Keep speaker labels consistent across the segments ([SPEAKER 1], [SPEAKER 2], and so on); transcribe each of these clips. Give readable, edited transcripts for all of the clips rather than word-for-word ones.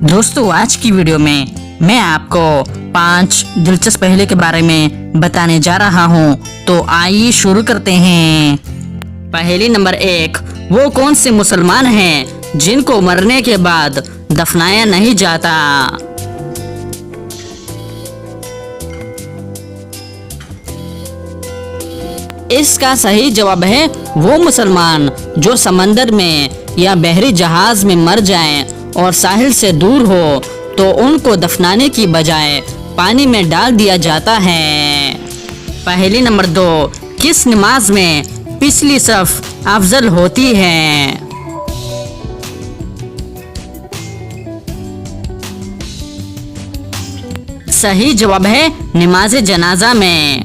[SPEAKER 1] दोस्तों आज की वीडियो में मैं आपको 5 दिलचस्प पहेली के बारे में बताने जा रहा हूं, तो आइए शुरू करते हैं। पहेली नंबर 1, वो कौन से मुसलमान हैं जिनको मरने के बाद दफनाया नहीं जाता? इसका सही जवाब है वो मुसलमान जो समंदर में या बहरी जहाज में मर जाएं और साहिल से दूर हो तो उनको दफनाने की बजाय पानी में डाल दिया जाता है। पहेली नंबर 2, किस नमाज में पिछली सफ अफजल होती है? सही जवाब है नमाज जनाजा में।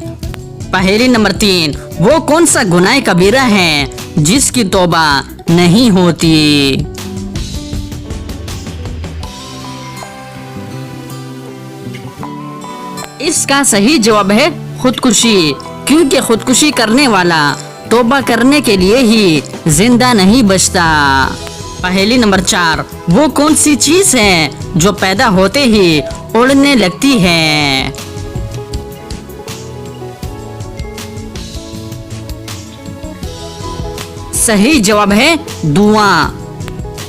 [SPEAKER 1] पहेली नंबर 3, वो कौन सा गुनाह कबीरा है जिसकी तौबा नहीं होती? इसका सही जवाब है खुदकुशी, क्योंकि खुदकुशी करने वाला तौबा करने के लिए ही जिंदा नहीं बचता। पहेली नंबर 4, वो कौन सी चीज है जो पैदा होते ही उड़ने लगती है? सही जवाब है धुआं।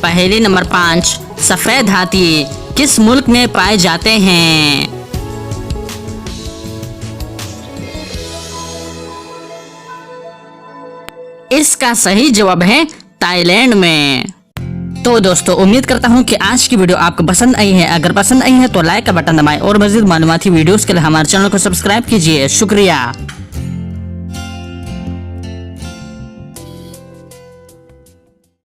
[SPEAKER 1] पहेली नंबर 5, सफेद हाथी किस मुल्क में पाए जाते हैं? इसका सही जवाब है थाईलैंड में। तो दोस्तों उम्मीद करता हूँ कि आज की वीडियो आपको पसंद आई है। अगर पसंद आई है तो लाइक का बटन दबाएं और मज़ीद मालूमाती वीडियोस के लिए हमारे चैनल को सब्सक्राइब कीजिए। शुक्रिया।